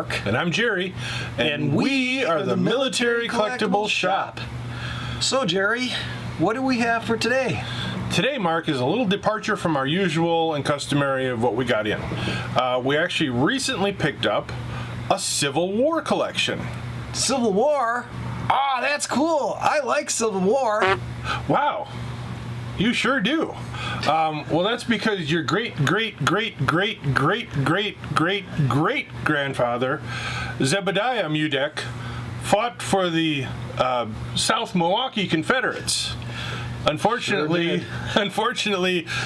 Mark. And I'm Jerry. And we are the Military Collectibles Shop. So, Jerry, what do we have for today? Today, Mark, is a little departure from our usual and customary of what we got in. We actually recently picked up a Civil War collection. Civil War? Ah, that's cool. I like Civil War. Wow. You sure do. Well, that's because your great-great-great-great-great-great-great-grandfather, Zebediah Mudek, fought for the South Milwaukee Confederates. Unfortunately,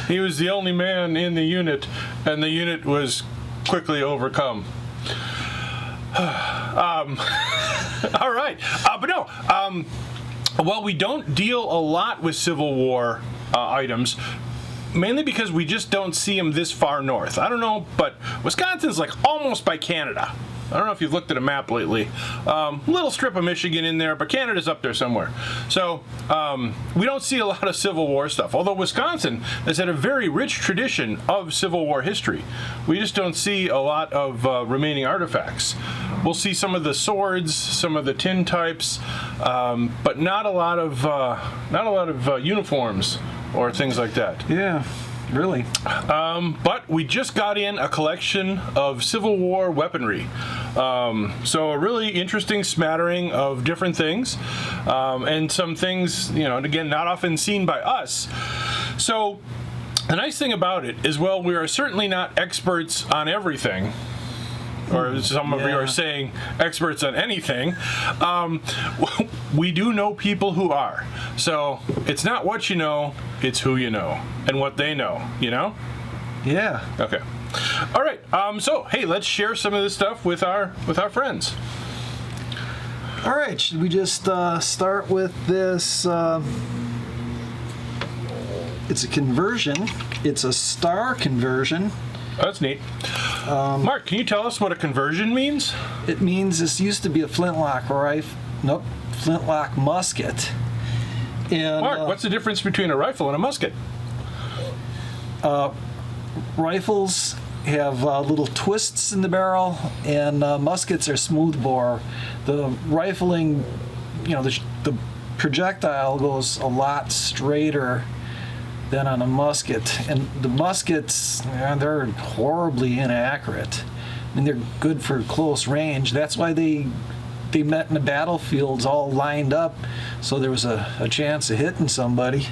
he was the only man in the unit, and the unit was quickly overcome. All right. But no, well, we don't deal a lot with Civil War items, mainly because we just don't see them this far north. I don't know, but Wisconsin's like almost by Canada. I don't know if you've looked at a map lately. Little strip of Michigan in there, but Canada's up there somewhere. So we don't see a lot of Civil War stuff, although Wisconsin has had a very rich tradition of Civil War history. We just don't see a lot of remaining artifacts. We'll see some of the swords, some of the tin types, but not a lot of uniforms or things like that. Yeah. Really? But we just got in a collection of Civil War weaponry. So a really interesting smattering of different things, and some things, and again, not often seen by us. So the nice thing about it is, well, we are certainly not experts on everything. Or some of you are saying experts on anything. We do know people who are. So it's not what you know, it's who you know and what they know, Yeah. Okay. All right. So, hey, let's share some of this stuff with our friends. All right. Should we just start with this? It's a conversion. It's a star conversion. Oh, that's neat. Mark, can you tell us what a conversion means? It means this used to be a flintlock rifle. Nope, flintlock musket. And, Mark, what's the difference between a rifle and a musket? Rifles have little twists in the barrel, and muskets are smooth bore. The rifling, the projectile goes a lot straighter than on a musket, and the muskets, they're horribly inaccurate. I mean, they're good for close range. That's why they met in the battlefields all lined up, so there was a chance of hitting somebody.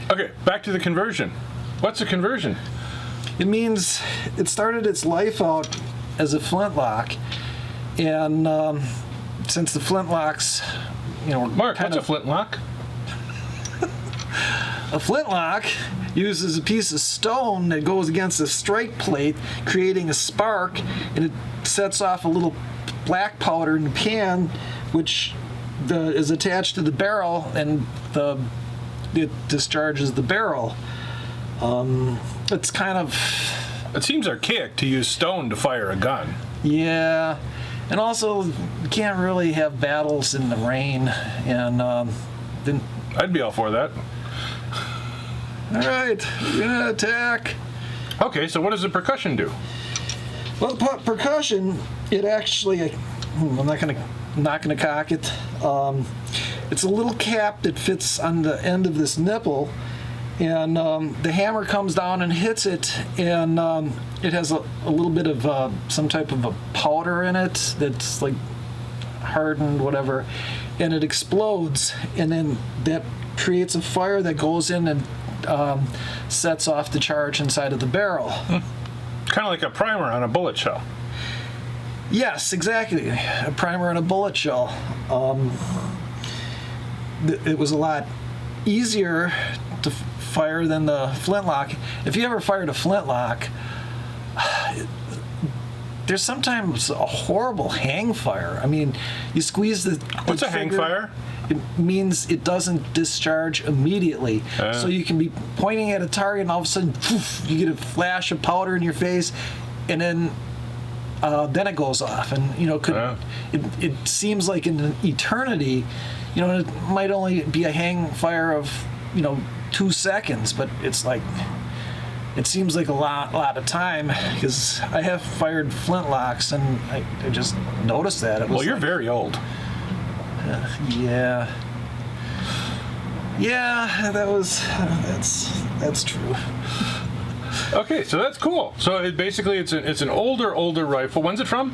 Okay, back to the conversion. What's a conversion? It means it started its life out as a flintlock, and since the flintlocks, Mark, what's a flintlock? A flintlock uses a piece of stone that goes against a strike plate, creating a spark, and it sets off a little black powder in the pan, which is attached to the barrel, and it discharges the barrel. It's kind of... It seems archaic to use stone to fire a gun. Yeah, and also you can't really have battles in the rain, and then... I'd be all for that. All right, we're gonna attack. Okay, so what does the percussion do? Well, the percussion, it actually, I'm not gonna cock it. It's a little cap that fits on the end of this nipple, and the hammer comes down and hits it, and it has a little bit of some type of a powder in it that's like hardened, whatever, and it explodes, and then that creates a fire that goes in and sets off the charge inside of the barrel. Kind of like a primer on a bullet shell. Yes, exactly. A primer and a bullet shell. It was a lot easier to fire than the flintlock. If you ever fired a flintlock, there's sometimes a horrible hang fire. I mean, you squeeze the What's a hang fire? It means it doesn't discharge immediately. So you can be pointing at a target, and all of a sudden, poof, you get a flash of powder in your face, and then it goes off. And it seems like in an eternity, it might only be a hang fire of 2 seconds, but it's like it seems like a lot of time because I have fired flintlocks and I just noticed that. It was Well, you're very old. yeah. Yeah, that's true. Okay, so that's cool. So it's an older rifle. When's it from?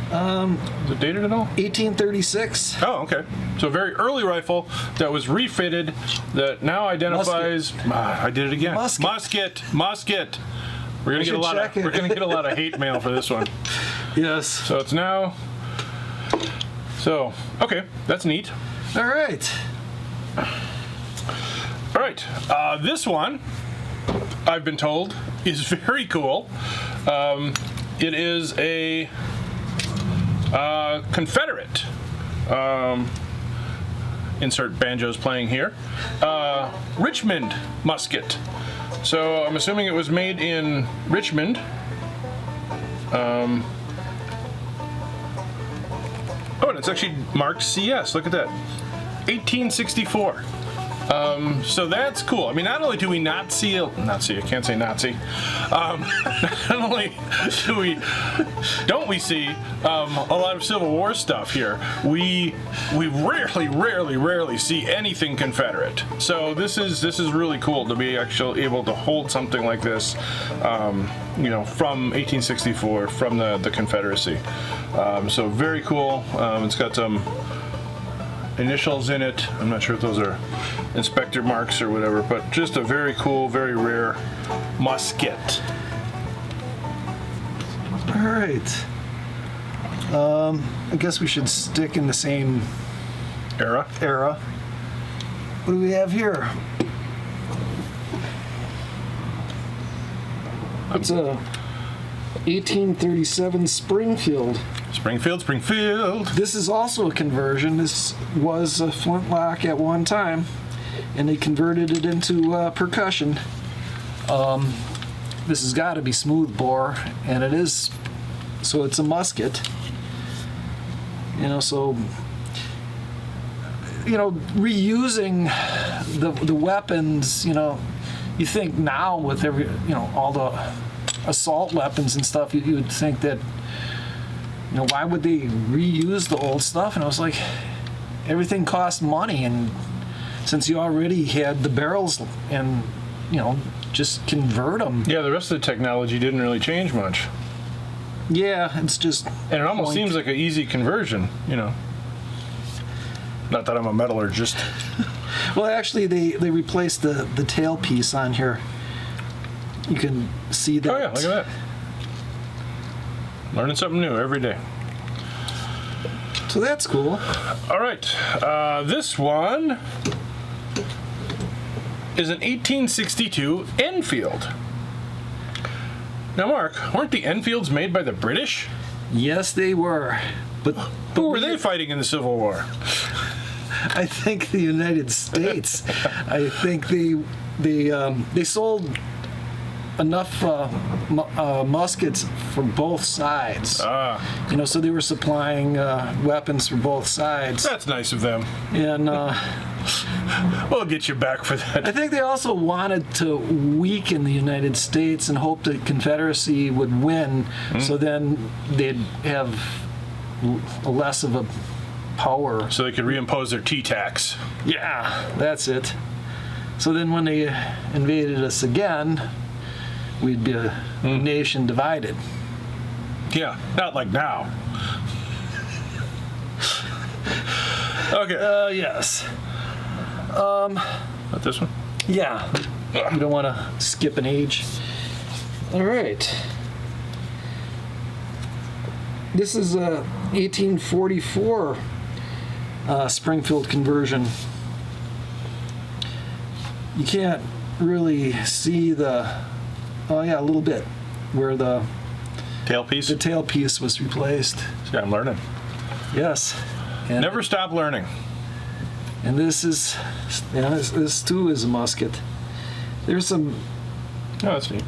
Is it dated at all? 1836. Oh, okay. So a very early rifle that was refitted that now identifies. I did it again. Musket. We're gonna get a lot of hate mail for this one. Yes. So it's now. So okay, that's neat. All right. All right. This one, I've been told, is very cool. It is a Confederate. Insert banjos playing here. Richmond musket. So I'm assuming it was made in Richmond. Oh, and it's actually marked CS. Look at that. 1864. So that's cool. I mean, not only do we I can't say Nazi. Not only don't we see a lot of Civil War stuff here, we rarely see anything Confederate. So this is really cool to be actually able to hold something like this, from 1864, from the Confederacy. So very cool. It's got some initials in it. I'm not sure if those are inspector marks or whatever, but just a very cool, very rare musket. All right. I guess we should stick in the same Era. What do we have here? It's a 1837 Springfield. Springfield. This is also a conversion. This was a flintlock at one time, and they converted it into percussion. This has got to be smooth bore, and it is. So it's a musket. Reusing the weapons. You think now with all the assault weapons and stuff, you would think that. Why would they reuse the old stuff? And I was like, everything costs money, and since you already had the barrels and, just convert them. Yeah, the rest of the technology didn't really change much. Yeah, it's just... And it almost seems like an easy conversion, Not that I'm a metallurgist. Well, actually, they replaced the tailpiece on here. You can see that. Oh, yeah, look at that. Learning something new every day. So that's cool. All right. This one is an 1862 Enfield. Now, Mark, weren't the Enfields made by the British? Yes, they were. But who were they fighting in the Civil War? I think the United States. I think they sold enough muskets for both sides. So they were supplying weapons for both sides. That's nice of them. And we'll get you back for that. I think they also wanted to weaken the United States and hope the Confederacy would win, so then they'd have less of a power. So they could reimpose their T-tax. Yeah, that's it. So then when they invaded us again, we'd be a nation divided. Yeah, not like now. Okay. Yes. Not this one? Yeah. You don't want to skip an age. All right. This is a 1844 Springfield conversion. You can't really see the... Oh yeah, a little bit, where the tailpiece. The tailpiece was replaced. Yeah, I'm learning. Yes. And never stop learning. And this too is a musket. There's some. Oh, that's neat.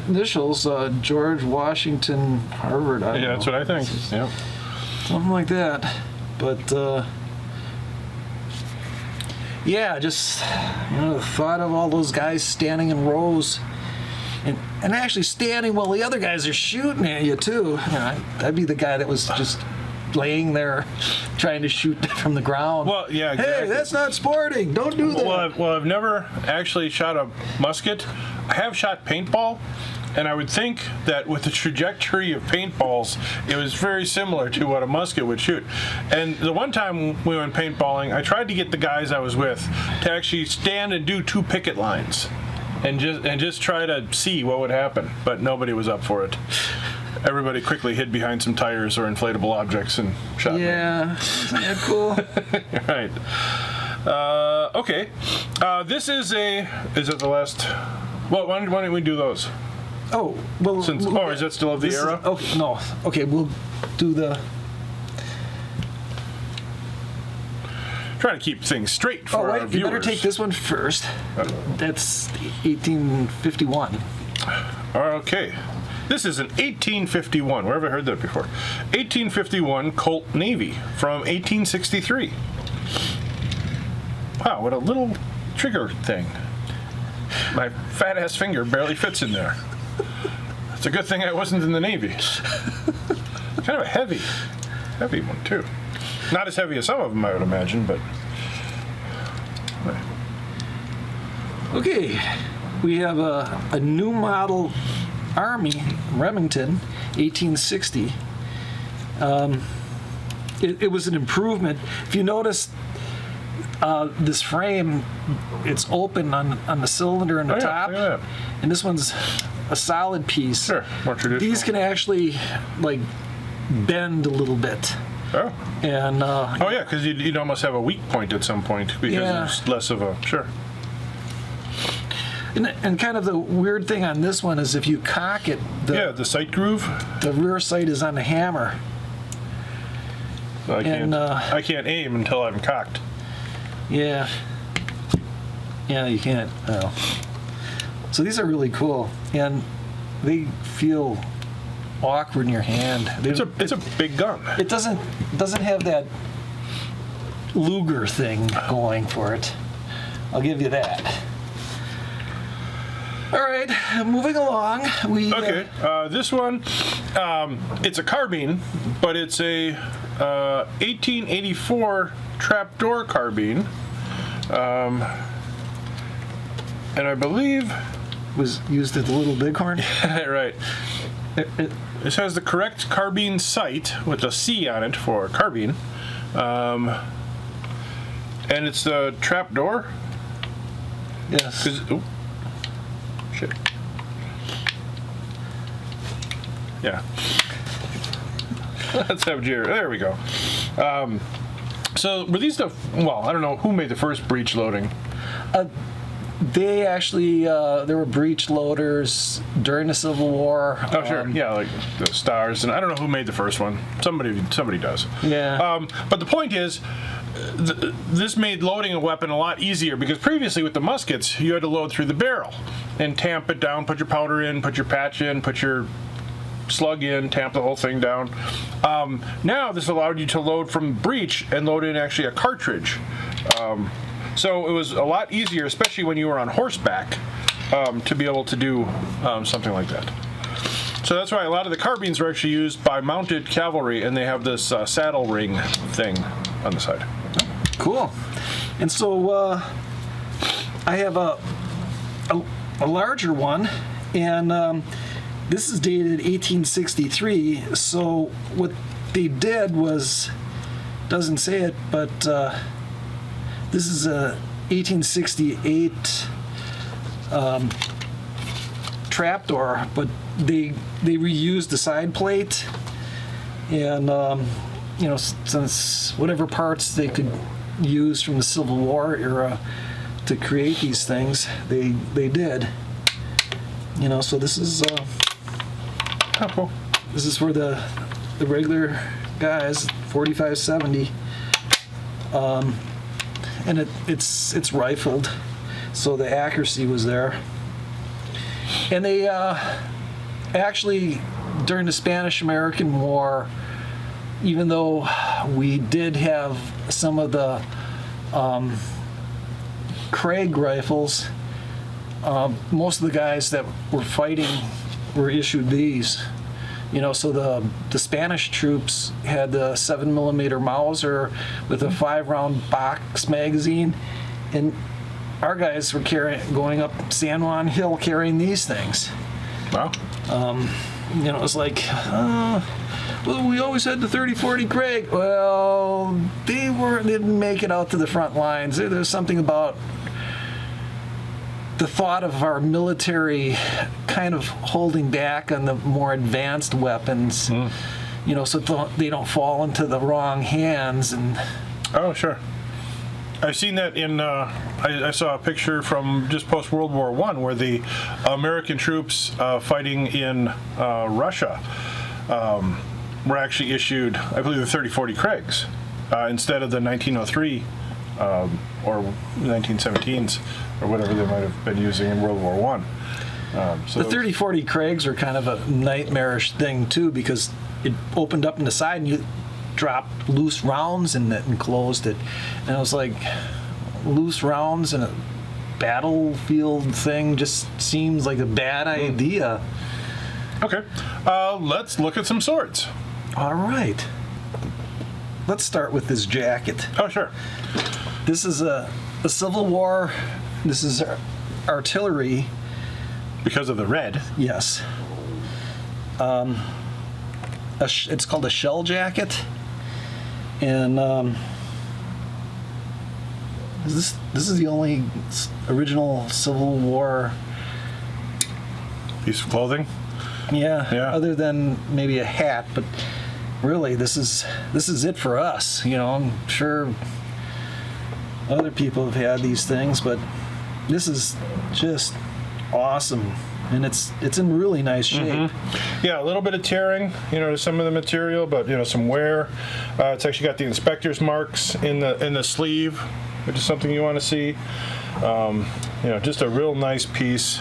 Initials: George Washington, Harvard. I don't know. That's what I think. Yeah. Something like that, but. Yeah, just the thought of all those guys standing in rows and actually standing while the other guys are shooting at you too. I'd be the guy that was just laying there trying to shoot from the ground. Well, yeah, exactly. Hey, that's not sporting. Don't do that. Well, I've never actually shot a musket. I have shot paintball, and I would think that with the trajectory of paintballs, it was very similar to what a musket would shoot. And the one time we went paintballing, I tried to get the guys I was with to actually stand and do 2 picket lines, and just try to see what would happen. But nobody was up for it. Everybody quickly hid behind some tires or inflatable objects and shot me. Yeah, isn't that cool? Right. Okay. This is it the last? Well, why don't we do those? Oh, well. Is that still of the era? Okay, no. Okay, we'll do the. Trying to keep things straight for our viewers. You better take this one first. That's 1851. Okay. This is an 1851. Where have I heard that before? 1851 Colt Navy from 1863. Wow, what a little trigger thing. My fat ass finger barely fits in there. It's a good thing I wasn't in the Navy. Kind of a heavy one too. Not as heavy as some of them, I would imagine, but. Okay, we have a new model Army Remington, 1860. It was an improvement. If you notice, this frame, it's open on the cylinder and the top, and this one's a solid piece. Sure, more traditional. These can actually like bend a little bit. Oh. And yeah, because you'd almost have a weak point at some point because there's less of a sure. And kind of the weird thing on this one is if you cock it, the sight groove. The rear sight is on the hammer. So I can't aim until I'm cocked. Yeah, you can't. Oh. So these are really cool, and they feel awkward in your hand. It's a big gun. It doesn't have that Luger thing going for it. I'll give you that. All right, moving along. This one, it's a carbine, but it's a 1884 trapdoor carbine, and I believe was used at the Little Bighorn. Right. This has the correct carbine sight with a C on it for carbine, and it's the trapdoor. Yes. Shit. Yeah. Let's have Jerry. There we go. So were these I don't know who made the first breech loading. They actually there were breech loaders during the Civil War. Oh sure, yeah, like the Stars, and I don't know who made the first one. Somebody does. Yeah. But the point is, this made loading a weapon a lot easier because previously with the muskets you had to load through the barrel and tamp it down, put your powder in, put your patch in, put your slug in, tamp the whole thing down. Now this allowed you to load from breech and load in actually a cartridge. So it was a lot easier, especially when you were on horseback, to be able to do something like that. So that's why a lot of the carbines are actually used by mounted cavalry, and they have this saddle ring thing on the side. Cool. And so I have a larger one, and this is dated 1863. So what they did was, doesn't say it, but this is a 1868 trapdoor, but they reused the side plate, and since whatever parts they could use from the Civil War era to create these things, they did. So this is cool. This is for the regular guys, 45-70. And it's rifled, so the accuracy was there. And they actually, during the Spanish-American War, even though we did have some of the Craig rifles, most of the guys that were fighting were issued these. You know, so the Spanish troops had the 7mm Mauser with a 5-round box magazine, and our guys were going up San Juan Hill carrying these things. Wow. You know, it was like, well, we always had the 30-40 Craig. Well, they didn't make it out to the front lines. There's something about the thought of our military kind of holding back on the more advanced weapons, you know, so they don't fall into the wrong hands. And oh, sure. I've seen that in, I saw a picture from just post-World War I where the American troops fighting in Russia were actually issued, I believe, the 30-40 Craigs instead of the 1903 or 1917s or whatever they might have been using in World War I. So the 30-40 Craigs are kind of a nightmarish thing, too, because it opened up in the side and you dropped loose rounds in it and closed it. And it was like, loose rounds in a battlefield thing just seems like a bad idea. Okay, let's look at some swords. All right. Let's start with this jacket. Oh, sure. This is a Civil War. This is artillery. Because of the red. Yes. It's called a shell jacket. And this is the only original Civil War Piece of clothing. Yeah. Other than maybe a hat, but really this is it for us. You know, I'm sure other people have had these things, but this is just awesome, and it's in really nice shape. Yeah, a little bit of tearing, you know, to some of the material, but you know, some wear. It's actually got the inspector's marks in the sleeve, which is something you want to see. You know, just a real nice piece.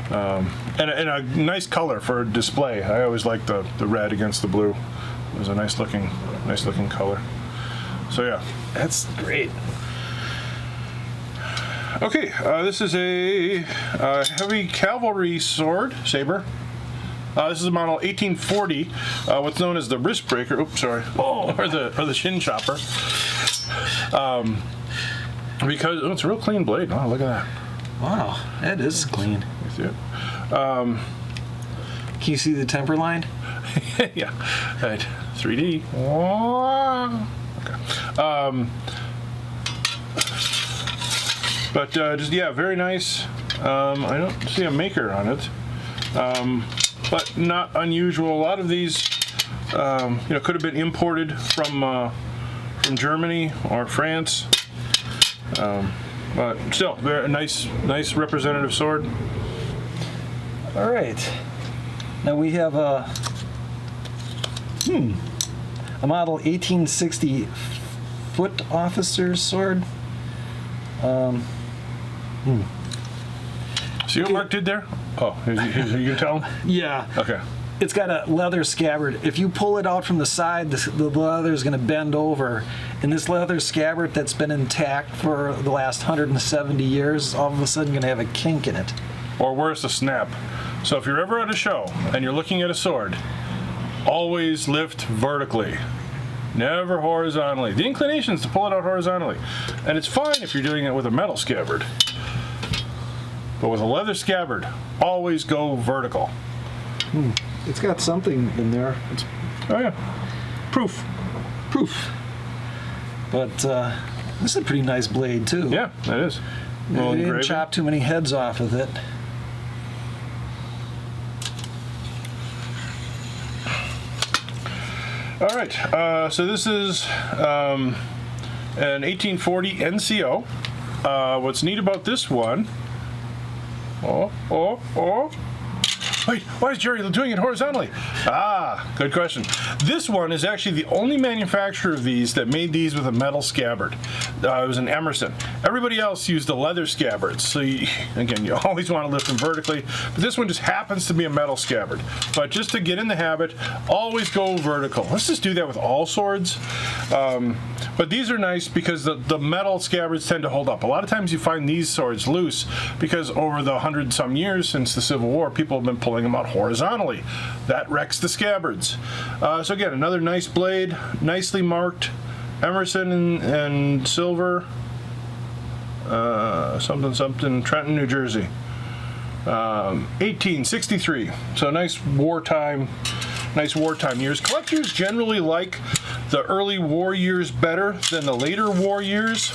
And a nice color for a display. I always like the red against the blue. It was a nice looking color. So yeah, That's great. okay. This is a heavy cavalry sword saber. This is a model 1840. What's known as the wrist breaker. Oops, sorry. Oh, or the shin chopper. Because it's a real clean blade. Oh, look at that. Wow, that is clean. You see it? Can you see the temper line? Yeah. Right. 3D. Okay. But just yeah, very nice. I don't see a maker on it, but not unusual. A lot of these, you know, could have been imported from Germany or France. But still, very nice representative sword. All right. Now we have a model 1860 foot officer's sword. See what Mark did there? Oh, you can tell him? Yeah. Okay. It's got a leather scabbard. If you pull it out from the side, the leather is going to bend over. And this leather scabbard that's been intact for the last 170 years is all of a sudden going to have a kink in it. Or worse, a snap. So if you're ever at a show and you're looking at a sword, always lift vertically, never horizontally. The inclination is to pull it out horizontally. And it's fine if you're doing it with a metal scabbard. But with a leather scabbard, always go vertical. It's got something in there. It's Oh yeah, proof. But this is a pretty nice blade too. Yeah, that is. They didn't chop too many heads off of it. All right, so this is an 1840 NCO. What's neat about this one? Wait, why is Jerry doing it horizontally? Ah, good question. This one is actually the only manufacturer of these that made these with a metal scabbard. It was an Emerson. Everybody else used the leather scabbards. So again, you always want to lift them vertically, but this one just happens to be a metal scabbard. But just to get in the habit, always go vertical. Let's just do that with all swords. But But these are nice because the metal scabbards tend to hold up. A lot of times you find these swords loose because over the 100-some years since the Civil War, people have been pulling them out horizontally. That wrecks the scabbards. So again, another nice blade, nicely marked, Emerson and silver, something something, Trenton, New Jersey. 1863. So nice wartime years. Collectors generally like the early war years better than the later war years.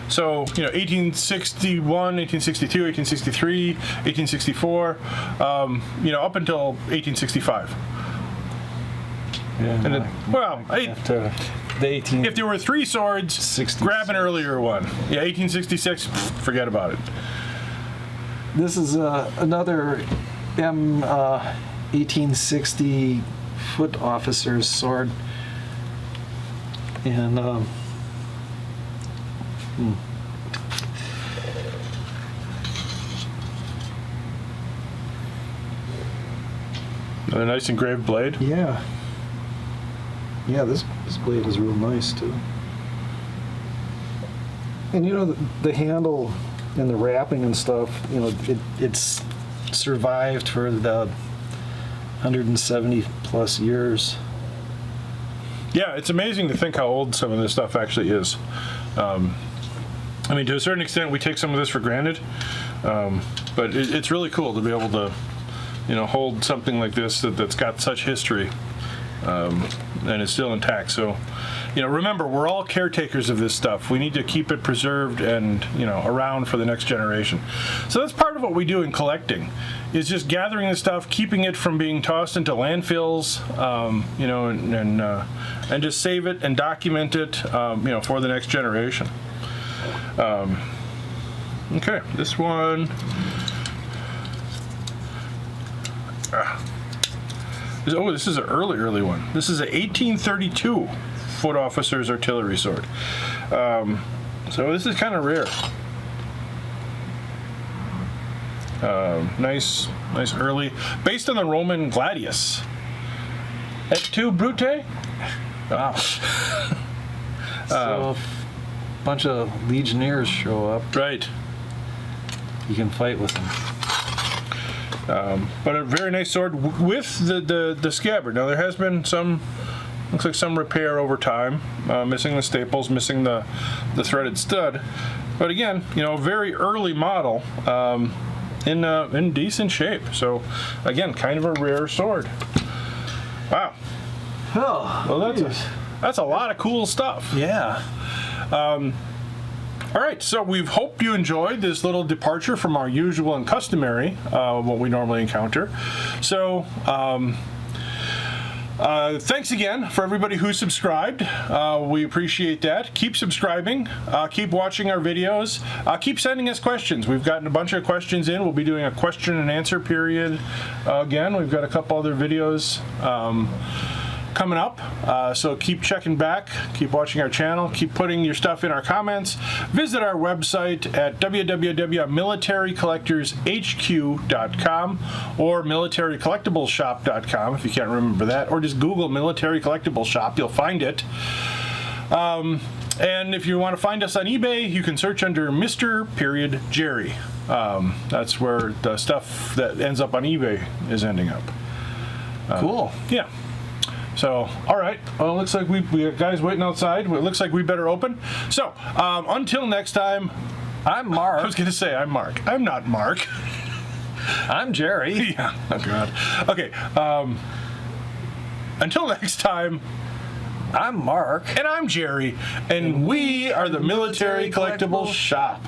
So, 1861, 1862, 1863, 1864, up until 1865. Yeah, And then, if there were 3 swords, 66. grab an earlier one. Yeah, 1866, forget about it. This is another M1860 foot officer's sword, and A nice engraved blade. yeah, this blade is real nice too. And the handle and the wrapping and stuff, it's survived for the 170 plus years. Yeah, it's amazing to think how old some of this stuff actually is. To a certain extent, we take some of this for granted, but it's really cool to be able to, hold something like this that's got such history, and is still intact. So, remember, we're all caretakers of this stuff. We need to keep it preserved and, around for the next generation. So that's part of what we do in collecting, is just gathering the stuff, keeping it from being tossed into landfills, and just save it and document it, for the next generation. Okay, this one. This is an early one. This is an 1832 foot officer's artillery sword. So this is kind of rare. Nice early, based on the Roman gladius. Et tu, Brute? Wow. So if a bunch of legionnaires show up, Right. you can fight with them. But a very nice sword with the scabbard. Now there has been looks like some repair over time, missing the staples, missing the threaded stud. But again, a very early model, in decent shape. So again, kind of a rare sword. Wow. Oh, Well, that's a lot of cool stuff. yeah. All right, so we hope you enjoyed this little departure from our usual and customary, what we normally encounter. So, thanks again for everybody who subscribed. We appreciate that. Keep subscribing. Keep watching our videos. Keep sending us questions. We've gotten a bunch of questions in. We'll be doing a question and answer period again. We've got a couple other videos coming up, so keep checking back, keep watching our channel, keep putting your stuff in our comments. Visit our website at www.militarycollectorshq.com or militarycollectibleshop.com if you can't remember that, or just Google Military Collectibles Shop, you'll find it. And if you want to find us on eBay, you can search under Mr. Jerry. That's where the stuff that ends up on eBay is ending up. Cool. Yeah. So, all right. Well, it looks like we got guys waiting outside. It looks like we better open. So, until next time, I'm Mark. I was going to say I'm Mark. I'm not Mark. I'm Jerry. Yeah. Oh, God. Okay. Until next time, I'm Mark. and I'm Jerry, and we are the Military Collectibles Shop.